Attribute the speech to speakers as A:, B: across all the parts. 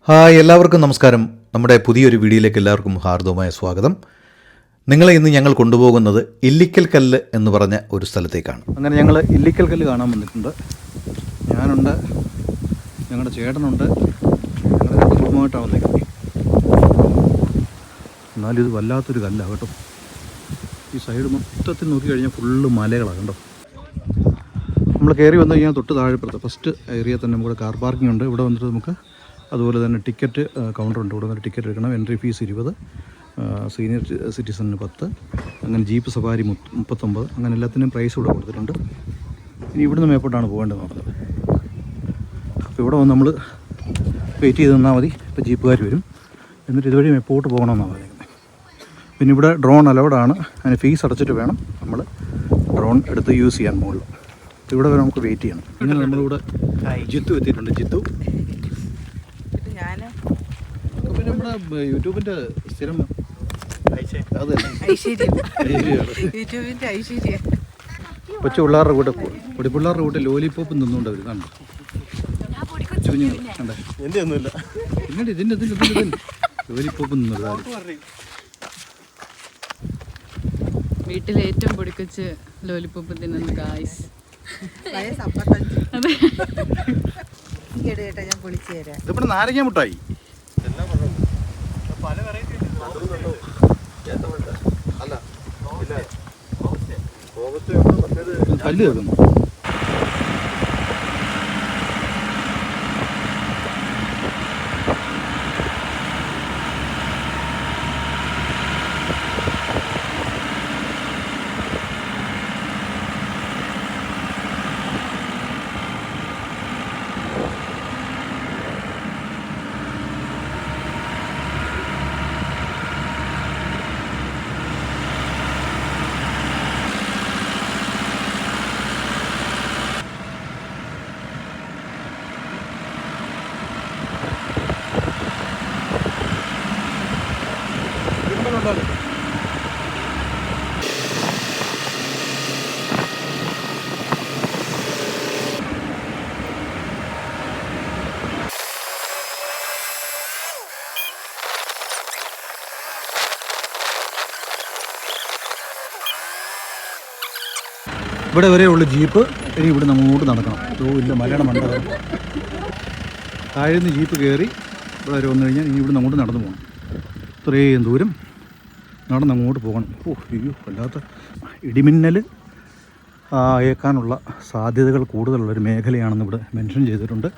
A: Hi, എല്ലാവർക്കും നമസ്കാരം. നമ്മുടെ പുതിയൊരു വീഡിയോയിലേക്ക് എല്ലാവർക്കും ഹാർദവമായ സ്വാഗതം. നിങ്ങളെ ഇന്ന് ഞങ്ങൾ കൊണ്ടുപോകുന്നത് ഇല്ലിക്കൽ കല്ല് എന്ന് പറഞ്ഞ ഒരു സ്ഥലത്തേക്കാണ്.
B: അങ്ങനെ ഞങ്ങൾ ഇല്ലിക്കൽ കല്ല് കാണാൻ വന്നിട്ടുണ്ട്. ഞാനുണ്ട്, ഞങ്ങളുടെ ചേട്ടനുണ്ട്, ഞങ്ങളുടെ കുടുംബമായിട്ടാണ് വന്നേക്കുന്നത്. എന്നാലും ഇത് വല്ലാത്തൊരു കല്ലാണ് കേട്ടോ. ഈ സൈഡ് മൊത്തത്തിൽ നോക്കിക്കഴിഞ്ഞാൽ ഫുള്ള് മലകളാണ് കേട്ടോ. നമ്മൾ കയറി വന്നു കഴിഞ്ഞാൽ തൊട്ട് താഴെപ്പുറത്ത് ഫസ്റ്റ് ഏരിയ തന്നെ നമുക്ക് കാർ പാർക്കിംഗ് ഉണ്ട്. ഇവിടെ വന്നിട്ട് നമുക്ക് അതുപോലെ തന്നെ ടിക്കറ്റ് കൗണ്ടറുണ്ട്. ഇവിടെ നിന്ന് ടിക്കറ്റ് എടുക്കണം. എൻട്രി ഫീസ് 20, സീനിയർ സിറ്റിസണിന് 10, അങ്ങനെ ജീപ്പ് സഫാരി 39, അങ്ങനെ എല്ലാത്തിനും പ്രൈസ് ഇവിടെ കൊടുത്തിട്ടുണ്ട്. ഇനി ഇവിടുന്ന് മേപ്പോട്ടാണ് പോകേണ്ടതെന്ന് പറഞ്ഞത്. അപ്പോൾ ഇവിടെ വന്ന് നമ്മൾ വെയിറ്റ് ചെയ്ത് നിന്നാൽ മതി. ഇപ്പോൾ ജീപ്പുകാർ വരും. എന്നിട്ട് ഇതുവഴി മേപ്പോട്ട് പോകണമെന്നാണ് പറയുന്നത്. പിന്നെ ഇവിടെ ഡ്രോൺ അലൗഡാണ്. അതിന് ഫീസ് അടച്ചിട്ട് വേണം നമ്മൾ ഡ്രോൺ എടുത്ത് യൂസ് ചെയ്യാൻ മുകളിൽ. ഇവിടെ വരെ നമുക്ക് വെയിറ്റ് ചെയ്യണം. ഇങ്ങനെ നമ്മളിവിടെ ജിത്തു എത്തിയിട്ടുണ്ട്. ജിത്തു പിന്നെ നമ്മുടെ യൂട്യൂബിൻ്റെ സ്ഥിരം കൊച്ചു പിള്ളേരുടെ കൂടെ പൊടിപ്പിള്ളേരുടെ കൂടെ ലോലിപ്പോപ്പ് നിന്നുകൊണ്ട് അവർ കണ്ടു. പിന്നീട് ഇതിൻ്റെ ലോലിപ്പോപ്പ് നിന്നത്
C: വീട്ടിലെ ഏറ്റവും പൊടിക്കൊച്ച് ലോലിപ്പോപ്പ് തിന്നുന്നു ഗായ്സ്.
B: ഇതിവിടെ നാരങ്ങ മുട്ടായി കല്ല് കേൾക്കുന്നു. ഇവിടെ വരെയുള്ള ജീപ്പ്. ഇനി ഇവിടെ അങ്ങോട്ട് നടക്കണം. ഇല്ല, മലയാളം മണ്ട. താഴെ നിന്ന് ജീപ്പ് കയറി ഇവിടെ വരെ വന്നു കഴിഞ്ഞാൽ ഇനി ഇവിടെ അങ്ങോട്ട് നടന്നു പോകണം. ഇത്രയും ദൂരം നടന്നങ്ങോട്ട് പോകണം. അയ്യോ, വല്ലാത്ത ഇടിമിന്നൽ ഏൽക്കാനുള്ള സാധ്യതകൾ കൂടുതലുള്ളൊരു മേഖലയാണെന്ന് ഇവിടെ മെൻഷൻ ചെയ്തിട്ടുണ്ട്.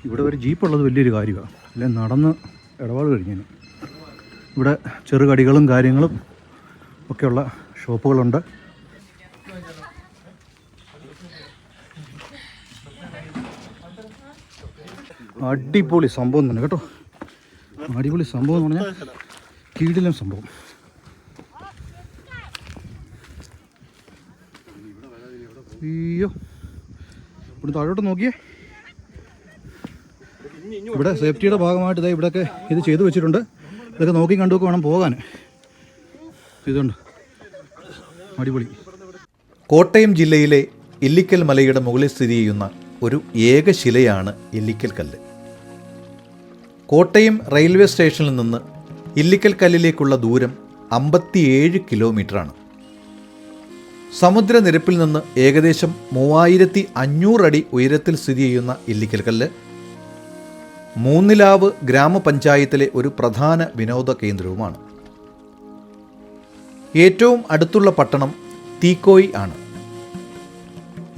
B: ഇവിടെ ഒരു ജീപ്പുള്ളത് വലിയൊരു കാര്യമാണ്. അല്ലെ നടന്ന് ഇടപാട് കഴിഞ്ഞാൽ ഇവിടെ ചെറുകടികളും കാര്യങ്ങളും ഒക്കെയുള്ള ഷോപ്പുകളുണ്ട്. അടിപൊളി സംഭവം തന്നെ കേട്ടോ. അടിപൊളി സംഭവം എന്ന് പറഞ്ഞാൽ കീടിലം സംഭവം. അയ്യോ, ഇവിടെ താഴോട്ട് നോക്കിയേ. ഇവിടെ സേഫ്റ്റിയുടെ ഭാഗമായിട്ട് ഇതാ ഇവിടെയൊക്കെ ഇത് ചെയ്തു വെച്ചിട്ടുണ്ട്. ഇതൊക്കെ നോക്കി കണ്ടുമൊക്കെ വേണം പോകാൻ. ഇതുണ്ട്, അടിപൊളി.
A: കോട്ടയം ജില്ലയിലെ ഇല്ലിക്കൽ മലയുടെ മുകളിൽ സ്ഥിതി ചെയ്യുന്ന ഒരു ഏകശിലയാണ് ഇല്ലിക്കൽ കല്ല്. കോട്ടയം റെയിൽവേ സ്റ്റേഷനിൽ നിന്ന് ഇല്ലിക്കൽ കല്ലിലേക്കുള്ള ദൂരം 57 കിലോമീറ്ററാണ്. സമുദ്രനിരപ്പിൽ നിന്ന് ഏകദേശം 3500 അടി ഉയരത്തിൽ സ്ഥിതി ചെയ്യുന്ന ഇല്ലിക്കൽ കല്ല് മൂന്നിലാവ് ഗ്രാമപഞ്ചായത്തിലെ ഒരു പ്രധാന വിനോദ കേന്ദ്രവുമാണ്. ഏറ്റവും അടുത്തുള്ള പട്ടണം തീക്കോയി ആണ്.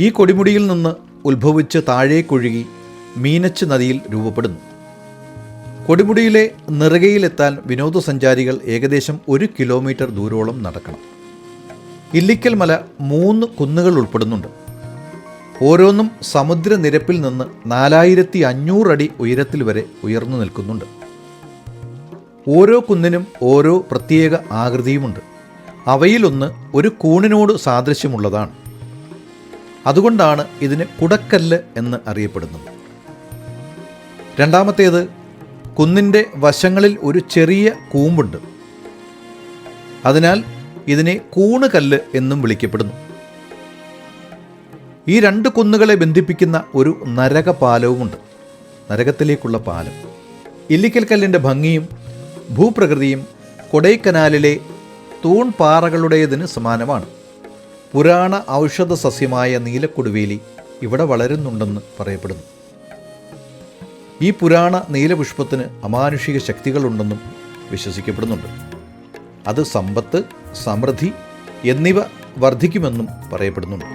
A: ഈ കൊടുമുടിയിൽ നിന്ന് ഉത്ഭവിച്ച് താഴേക്കൊഴുകി മീനച്ച് നദിയിൽ രൂപപ്പെടുന്നു. കൊടുമുടിയിലെ നെറുകയിലെത്താൻ വിനോദസഞ്ചാരികൾ ഏകദേശം 1 കിലോമീറ്റർ ദൂരോളം നടക്കണം. ഇല്ലിക്കൽ മല 3 കുന്നുകൾ ഉൾപ്പെടുന്നുണ്ട്. ഓരോന്നും സമുദ്രനിരപ്പിൽ നിന്ന് 4500 അടി ഉയരത്തിൽ വരെ ഉയർന്നു നിൽക്കുന്നുണ്ട്. ഓരോ കുന്നിനും ഓരോ പ്രത്യേക ആകൃതിയുമുണ്ട്. അവയിലൊന്ന് ഒരു കൂണിനോട് സാദൃശ്യമുള്ളതാണ്. അതുകൊണ്ടാണ് ഇതിന് കുടക്കല്ല് എന്ന് അറിയപ്പെടുന്നത്. രണ്ടാമത്തേത്, കുന്നിൻ്റെ വശങ്ങളിൽ ഒരു ചെറിയ കൂമ്പുണ്ട്. അതിനാൽ ഇതിനെ കൂണുകല്ല് എന്നും വിളിക്കപ്പെടുന്നു. ഈ 2 കുന്നുകളെ ബന്ധിപ്പിക്കുന്ന ഒരു നരകപാലവുമുണ്ട്. നരകത്തിലേക്കുള്ള പാലം. ഇല്ലിക്കൽ കല്ലിൻ്റെ ഭംഗിയും ഭൂപ്രകൃതിയും കൊടൈക്കനാലിലെ തൂൺപാറകളുടേതിന് സമാനമാണ്. പുരാണ ഔഷധ സസ്യമായ നീലക്കൊടുവേലി ഇവിടെ വളരുന്നുണ്ടെന്ന് പറയപ്പെടുന്നു. ഈ പുരാണ നീലപുഷ്പത്തിന് അമാനുഷിക ശക്തികളുണ്ടെന്നും വിശ്വസിക്കപ്പെടുന്നുണ്ട്. അത് സമ്പത്ത്, സമൃദ്ധി എന്നിവ വർദ്ധിക്കുമെന്നും പറയപ്പെടുന്നുണ്ട്.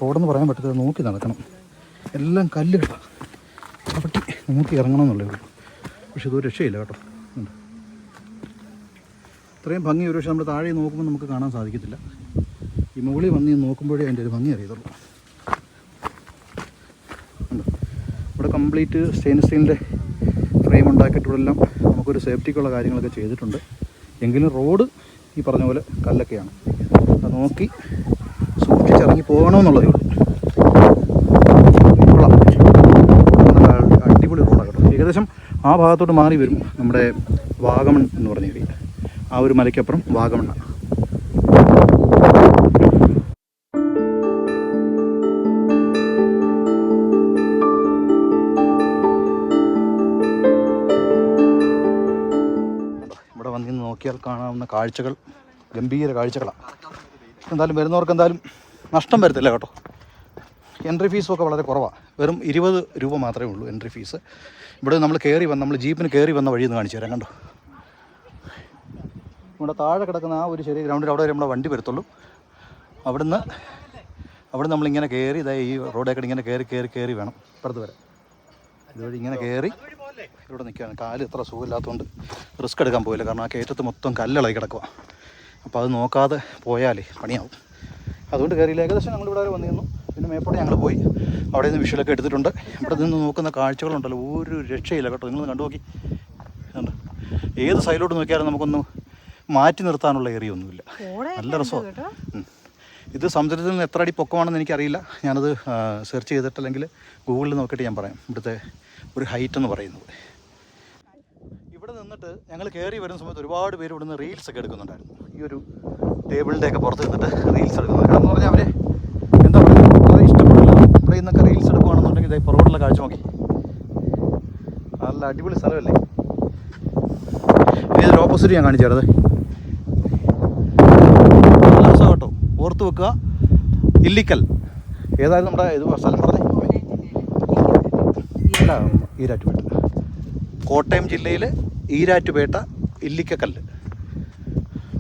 B: റോഡെന്ന് പറയാൻ പറ്റത്തില്ല, നോക്കി നടക്കണം. എല്ലാം കല്ല് കേട്ടോ, പറ്റി നോക്കി ഇറങ്ങണം എന്നുള്ളേ ഉള്ളൂ. പക്ഷെ ഇതൊരു രക്ഷയില്ല കേട്ടോ. ഇത്രയും ഭംഗി ഒരു പക്ഷേ നമ്മൾ താഴെ നോക്കുമ്പോൾ നമുക്ക് കാണാൻ സാധിക്കത്തില്ല. ഈ മുകളിൽ വന്ന് നോക്കുമ്പോഴേ അതിൻ്റെ ഒരു ഭംഗി അറിയത്തുള്ളൂ. ഇവിടെ കംപ്ലീറ്റ് സ്റ്റെയിൻലെസ് സ്റ്റീലിൻ്റെ ഫ്രെയിം ഉണ്ടാക്കിയിട്ടുള്ളെല്ലാം നമുക്കൊരു സേഫ്റ്റിക്കുള്ള കാര്യങ്ങളൊക്കെ ചെയ്തിട്ടുണ്ട്. എങ്കിലും റോഡ് ഈ പറഞ്ഞ പോലെ കല്ലൊക്കെയാണ്. അത് നോക്കി സൂക്ഷിച്ചിറങ്ങി പോകണമെന്നുള്ളതേ ഉള്ളൂ. അടിപൊളി റോഡാണ് കേട്ടോ. ഏകദേശം ആ ഭാഗത്തോട്ട് മാറി വരും നമ്മുടെ വാഗമൺ എന്ന് പറഞ്ഞ ഏരിയ. ആ ഒരു മലയ്ക്കപ്പുറം വാഗമണ്ണ. ഇവിടെ വന്നിന്ന് നോക്കിയാൽ കാണാവുന്ന കാഴ്ചകൾ ഗംഭീര കാഴ്ചകളാണ്. എന്തായാലും വരുന്നവർക്ക് എന്തായാലും നഷ്ടം വരത്തില്ല കേട്ടോ. എൻട്രി ഫീസുമൊക്കെ വളരെ കുറവാണ്. വെറും 20 രൂപ മാത്രമേ ഉള്ളൂ എൻട്രി ഫീസ്. ഇവിടെ നമ്മൾ നമ്മൾ ജീപ്പിന് കയറി വന്ന വഴി ഒന്ന് കാണിച്ചു തരാം. കണ്ടോ, ഇവിടെ താഴെ കിടക്കുന്ന ആ ഒരു ചെറിയ ഗ്രൗണ്ടിൽ അവിടെ വരെ നമ്മുടെ വണ്ടി വരത്തുള്ളൂ. അവിടുന്ന് നമ്മളിങ്ങനെ കയറി ഈ റോഡേക്കടെ ഇങ്ങനെ കയറി വേണം ഇപ്പുറത്ത് വരെ. ഇതുവഴി ഇങ്ങനെ കയറി ഇവിടെ നിൽക്കുകയാണ്. കാല് ഇത്ര സുഖമില്ലാത്തതുകൊണ്ട് റിസ്ക് എടുക്കാൻ പോയില്ല. കാരണം ആ കയറ്റത്ത് മൊത്തം കല്ലിളകി കിടക്കുക. അപ്പോൾ അത് നോക്കാതെ പോയാലേ പണിയാവും. അതുകൊണ്ട് കയറിയില്ല. ഏകദേശം ഞങ്ങളിവിടെ വരെ വന്നിരുന്നു. പിന്നെ മേപ്പോട്ട് ഞങ്ങൾ പോയി അവിടെ നിന്ന് വിഷ്വലൊക്കെ എടുത്തിട്ടുണ്ട്. ഇവിടെ നിന്ന് നോക്കുന്ന കാഴ്ചകളുണ്ടല്ലോ, ഒരു രക്ഷയില്ല കേട്ടോ. നിങ്ങൾ കണ്ടു നോക്കി. ഏത് സൈഡിലോട്ട് നോക്കിയാലും നമുക്കൊന്ന് മാറ്റി നിർത്താനുള്ള ഏരിയ ഒന്നുമില്ല. നല്ല രസമാണ്. ഇത് സമുദ്രത്തിൽ നിന്ന് എത്ര അടി പൊക്കമാണെന്ന് എനിക്കറിയില്ല. ഞാനത് സെർച്ച് ചെയ്തിട്ട് അല്ലെങ്കിൽ ഗൂഗിളിൽ നോക്കിയിട്ട് ഞാൻ പറയാം ഇവിടുത്തെ ഒരു ഹൈറ്റ് എന്ന് പറയുന്നത്. ഇവിടെ നിന്നിട്ട് ഞങ്ങൾ കയറി വരുന്ന സമയത്ത് ഒരുപാട് പേര് ഇവിടെ നിന്ന് റീൽസ് ഒക്കെ എടുക്കുന്നുണ്ടായിരുന്നു. ഈ ഒരു ടേബിളിൻ്റെ ഒക്കെ പുറത്ത് നിന്നിട്ട് റീൽസ് എടുക്കുന്നത്. കാരണം എന്ന് പറഞ്ഞാൽ അവർ എന്താ പറയുക, വളരെ ഇഷ്ടപ്പെടില്ല. ഇവിടെ നിന്നൊക്കെ റീൽസ് എടുക്കുകയാണെന്നുണ്ടെങ്കിൽ ഇതായി പുറകോട്ടുള്ള കാഴ്ച നോക്കി. നല്ല അടിപൊളി സ്ഥലമല്ലേ. ഇനി ഇതിൽ ഓപ്പോസിറ്റ് ഞാൻ കാണിച്ചു തരാം. നല്ല രസം കേട്ടോ, ഓർത്ത് വെക്കുക. ഇല്ലിക്കൽ ഏതായാലും നമ്മുടെ ഇത് സ്ഥലം പറഞ്ഞേ, അല്ല ഈരാറ്റുപേട്ട, കോട്ടയം ജില്ലയിൽ ഈരാറ്റുപേട്ട ഇല്ലിക്കക്കല്ല്.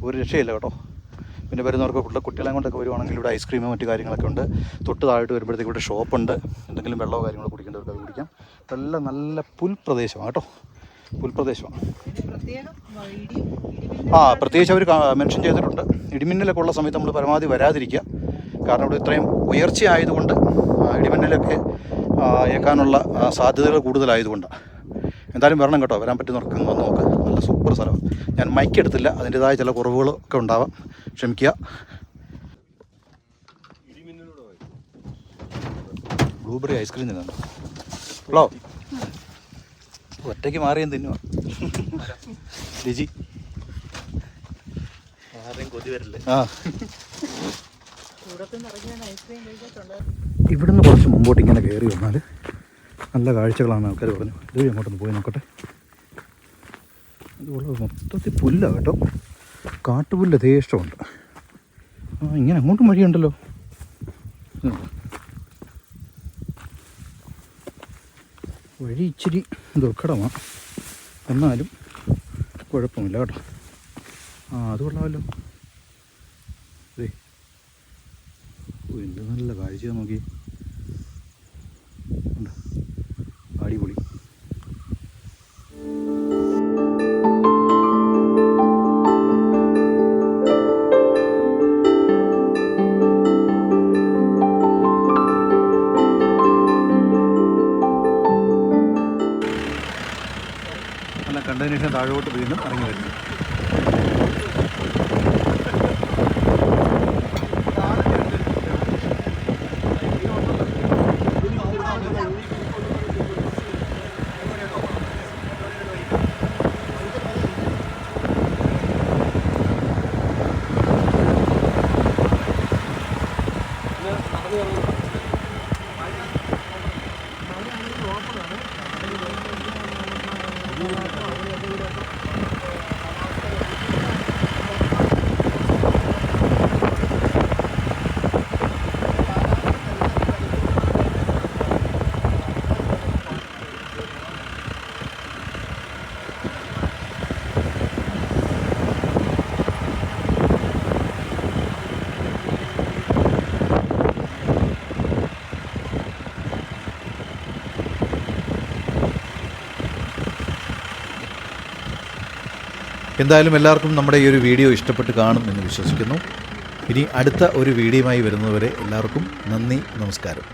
B: ഒരു രക്ഷയില്ല കേട്ടോ. പിന്നെ വരുന്നവർക്ക് കുട്ടികളെ കൊണ്ടൊക്കെ വരുവാണെങ്കിൽ ഇവിടെ ഐസ്ക്രീമോ മറ്റു കാര്യങ്ങളൊക്കെ ഉണ്ട്. തൊട്ട് താഴോട്ട് വരുമ്പോഴത്തേക്ക് ഇവിടെ ഷോപ്പുണ്ട്. എന്തെങ്കിലും വെള്ളമോ കാര്യങ്ങളോ കുടിക്കേണ്ടവർക്ക് അത് കുടിക്കാം. എല്ലാം നല്ല പുൽപ്രദേശമാണ് കേട്ടോ, പുൽപ്രദേശമാണ്. പ്രത്യേകിച്ച് അവർ മെൻഷൻ ചെയ്തിട്ടുണ്ട്, ഇടിമിന്നലൊക്കെ ഉള്ള സമയത്ത് നമ്മൾ പരമാവധി വരാതിരിക്കുക. കാരണം ഇവിടെ ഇത്രയും ഉയർച്ച ആയതുകൊണ്ട് ഇടിമിന്നലൊക്കെ ഏൽക്കാനുള്ള സാധ്യതകൾ കൂടുതലായതുകൊണ്ടാണ്. എന്തായാലും വരണം കേട്ടോ. വരാൻ പറ്റുന്നവർക്ക് വന്ന് നോക്ക്. നല്ല സൂപ്പർ സ്ഥലം. ഞാൻ മൈക്ക് എടുത്തില്ല, അതിൻ്റേതായ ചില കുറവുകളൊക്കെ ഉണ്ടാവാം, ക്ഷമിക്കുക. Blueberry ice cream തിന്നുണ്ടോ? ഹലോ, ഒറ്റയ്ക്ക് മാറിയും തിന്നുക രുചി. ഇവിടുന്ന് കുറച്ച് മുമ്പോട്ട് ഇങ്ങനെ കയറി വന്നാൽ നല്ല കാഴ്ചകളാണ് ആൾക്കാർ പറഞ്ഞു. ഇതുവഴി അങ്ങോട്ടൊന്ന് പോയി നോക്കട്ടെ. ഇതുള്ള മൊത്തത്തിൽ പുല്ലാണ് കേട്ടോ, കാട്ടുപുല്ല് യഥേഷ്ടമുണ്ട്. ഇങ്ങനെ അങ്ങോട്ടും വഴിയുണ്ടല്ലോ. വഴി ഇച്ചിരി ദുർഘടമാണ്, എന്നാലും കുഴപ്പമില്ല കേട്ടോ. അത് കൊള്ളാമല്ലോ. എന്ത് നല്ല കാഴ്ചയാണ് നോക്കി. അടിപൊളി. എല്ലാം കണ്ടതിന് ശേഷം താഴോട്ട് വീണ്ടും ഇറങ്ങി വരുന്നു.
A: എന്തായാലും എല്ലാവർക്കും നമ്മുടെ ഈ ഒരു വീഡിയോ ഇഷ്ടപ്പെട്ട് കാണും എന്ന് വിശ്വസിക്കുന്നു. ഇനി അടുത്ത ഒരു വീഡിയോയുമായി വരുന്നതുവരെ എല്ലാവർക്കും നന്ദി, നമസ്കാരം.